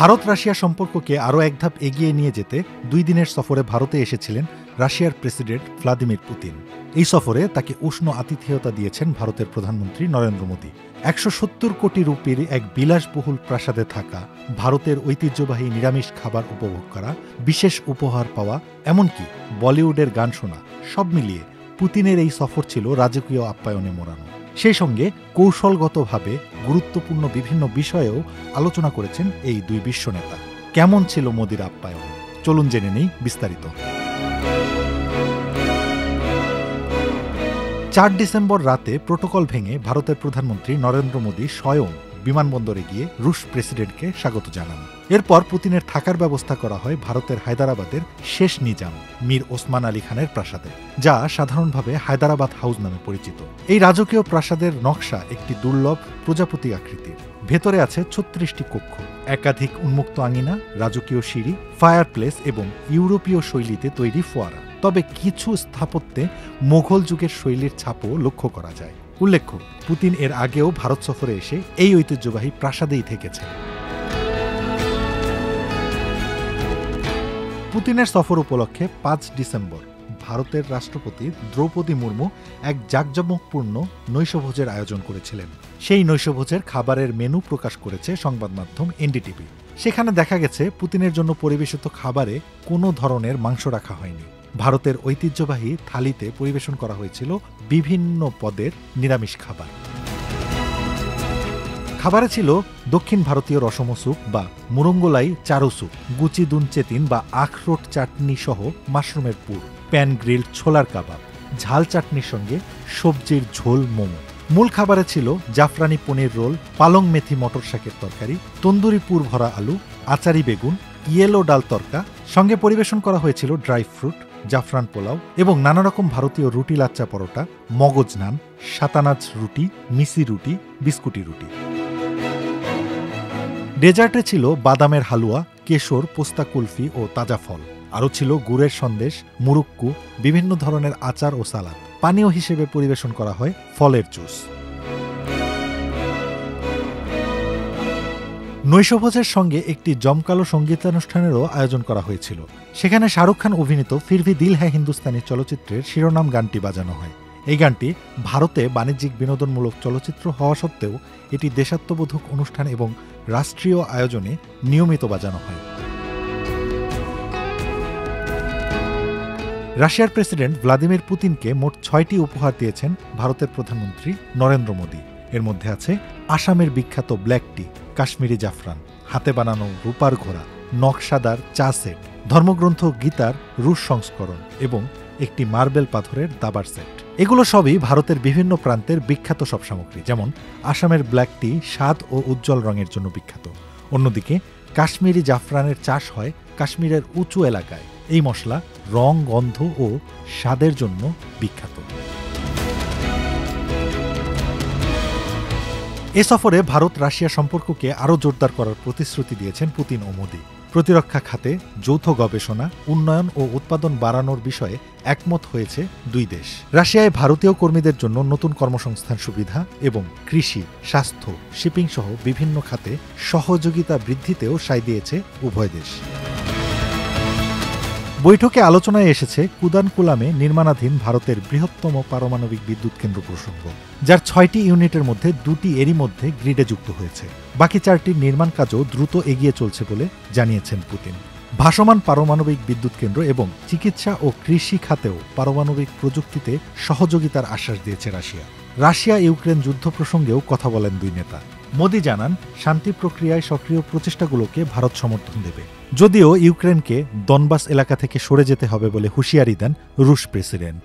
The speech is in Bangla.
ভারত রাশিয়া সম্পর্ককে আরও এক ধাপ এগিয়ে নিয়ে যেতে 2 দিনের সফরে ভারতে এসেছিলেন রাশিয়ার প্রেসিডেন্ট ভ্লাদিমির পুতিন। এই সফরে তাকে উষ্ণ আতিথেয়তা দিয়েছেন ভারতের প্রধানমন্ত্রী নরেন্দ্র মোদী। 170 কোটি রুপির এক বিলাসবহুল প্রাসাদে থাকা, ভারতের ঐতিহ্যবাহী নিরামিষ খাবার উপভোগ করা, বিশেষ উপহার পাওয়া, এমনকি বলিউডের গান শোনা, সব মিলিয়ে পুতিনের এই সফর ছিল রাজকীয় আপ্যায়নে মোড়ানো। সেই সঙ্গে কৌশলগতভাবে গুরুত্বপূর্ণ বিভিন্ন বিষয়েও আলোচনা করেছেন এই 2 বিশ্ব নেতা। কেমন ছিল মোদির আপ্যায়ন, চলুন জেনে নেই বিস্তারিত। 4 ডিসেম্বর রাতে প্রোটোকল ভেঙে ভারতের প্রধানমন্ত্রী নরেন্দ্র মোদী স্বয়ং বিমানবন্দরে গিয়ে রুশ প্রেসিডেন্টকে স্বাগত জানান। এরপর পুতিনের থাকার ব্যবস্থা করা হয় ভারতের হায়দ্রাবাদের শেষ নিজাম মীর ওসমান আলী খানের প্রাসাদে, যা সাধারণভাবে হায়দ্রাবাদ হাউস নামে পরিচিত। এই রাজকীয় প্রাসাদের নকশা একটি দুর্লভ প্রজাপতি আকৃতির। ভেতরে আছে 36টি কক্ষ, একাধিক উন্মুক্ত আঙিনা, রাজকীয় সিঁড়ি, ফায়ারপ্লেস এবং ইউরোপীয় শৈলীতে তৈরি ফোয়ারা। তবে কিছু স্থাপত্যে মোঘল যুগের শৈলীর ছাপও লক্ষ্য করা যায়। উল্লেখ্য, পুতিন এর আগেও ভারত সফরে এসে এই ঐতিহ্যবাহী প্রাসাদেই থেকেছেন। পুতিনের সফর উপলক্ষে 5 ডিসেম্বর ভারতের রাষ্ট্রপতি দ্রৌপদী মুর্মু এক জাঁকজমকপূর্ণ নৈশভোজের আয়োজন করেছিলেন। সেই নৈশভোজের খাবারের মেনু প্রকাশ করেছে সংবাদ মাধ্যম এনডিটিভি। সেখানে দেখা গেছে পুতিনের জন্য পরিবেশিত খাবারে কোনো ধরনের মাংস রাখা হয়নি। ভারতের ঐতিহ্যবাহী থালিতে পরিবেশন করা হয়েছিল বিভিন্ন পদের নিরামিষ খাবার। খাবারে ছিল দক্ষিণ ভারতীয় রসম স্যুপ বা মুরঙ্গলাই চারু স্যুপ, গুচি দুন চেতিন বা আখরোট চাটনি সহ মাশরুমের পুর, প্যান গ্রিল ছোলার কাবাব, ঝাল চাটনির সঙ্গে সবজির ঝোল মোমো। মূল খাবারে ছিল জাফরানি পনির রোল, পালং মেথি মটর শাকের তরকারি, তন্দুরি পুর ভরা আলু, আচারি বেগুন, ইয়েলো ডাল তরকা। সঙ্গে পরিবেশন করা হয়েছিল ড্রাই ফ্রুট, জাফরান পোলাও এবং নানা রকম ভারতীয় রুটি, লাচ্চা পরোটা, মগজ নান, সাতানাজ রুটি, মিসি রুটি, বিস্কুটি রুটি। ডেজার্টে ছিল বাদামের হালুয়া, কেশর, পোস্তা কুলফি ও তাজা ফল। আরও ছিল গুড়ের সন্দেশ, মুরুক্কু, বিভিন্ন ধরনের আচার ও সালাদ। পানীয় হিসেবে পরিবেশন করা হয় ফলের জুস। নৈশভোজের সঙ্গে একটি জমকালো সঙ্গীতানুষ্ঠানেরও আয়োজন করা হয়েছিল। সেখানে শাহরুখ খান অভিনীত ফির ভি দিল হ্যায় হিন্দুস্তানি চলচ্চিত্রের শিরোনাম গানটি বাজানো হয়। এই গানটি ভারতে বাণিজ্যিক বিনোদনমূলক চলচ্চিত্র হওয়া সত্ত্বেও এটি দেশাত্মবোধক অনুষ্ঠান এবং রাষ্ট্রীয় আয়োজনে নিয়মিত বাজানো হয়। রাশিয়ার প্রেসিডেন্ট ভ্লাদিমির পুতিনকে মোট 6টি উপহার দিয়েছেন ভারতের প্রধানমন্ত্রী নরেন্দ্র মোদী। এর মধ্যে আছে আসামের বিখ্যাত ব্ল্যাক টি, কাশ্মীরি জাফরান, হাতে বানানো রূপার ঘোড়া, নকশাদার চা সেট, ধর্মগ্রন্থ গীতার রুশ সংস্করণ এবং একটি মার্বেল পাথরের দাবার সেট। এগুলো সবই ভারতের বিভিন্ন প্রান্তের বিখ্যাত সব সামগ্রী। যেমন আসামের ব্ল্যাক টি স্বাদ ও উজ্জ্বল রঙের জন্য বিখ্যাত। অন্যদিকে কাশ্মীরি জাফরানের চাষ হয় কাশ্মীরের উঁচু এলাকায়। এই মশলা রং, গন্ধ ও স্বাদের জন্য বিখ্যাত। এ সফরে ভারত রাশিয়া সম্পর্ককে আরও জোরদার করার প্রতিশ্রুতি দিয়েছেন পুতিন ও মোদী। প্রতিরক্ষা খাতে যৌথ গবেষণা, উন্নয়ন ও উৎপাদন বাড়ানোর বিষয়ে একমত হয়েছে 2 দেশ। রাশিয়ায় ভারতীয় কর্মীদের জন্য নতুন কর্মসংস্থান সুবিধা এবং কৃষি, স্বাস্থ্য, শিপিং সহ বিভিন্ন খাতে সহযোগিতা বৃদ্ধিতেও সায় দিয়েছে উভয় দেশ। বৈঠকে আলোচনায় এসেছে কুদানকুলামে নির্মাণাধীন ভারতের বৃহত্তম পারমাণবিক বিদ্যুৎ কেন্দ্র প্রসঙ্গ, যার 6টি ইউনিটের মধ্যে 2টি এরই মধ্যে গ্রিডে যুক্ত হয়েছে। বাকি 4টির নির্মাণ কাজও দ্রুত এগিয়ে চলছে বলে জানিয়েছেন পুতিন। ভাসমান পারমাণবিক বিদ্যুৎ কেন্দ্র এবং চিকিৎসা ও কৃষি খাতেও পারমাণবিক প্রযুক্তিতে সহযোগিতার আশ্বাস দিয়েছে রাশিয়া। রাশিয়া ইউক্রেন যুদ্ধ প্রসঙ্গেও কথা বলেন 2 নেতা। মোদী জানান, শান্তি প্রক্রিয়ায় সক্রিয় প্রচেষ্টাগুলোকে ভারত সমর্থন দেবে, যদিও ইউক্রেনকে দনবাস এলাকা থেকে সরে যেতে হবে বলে হুঁশিয়ারি দেন রুশ প্রেসিডেন্ট।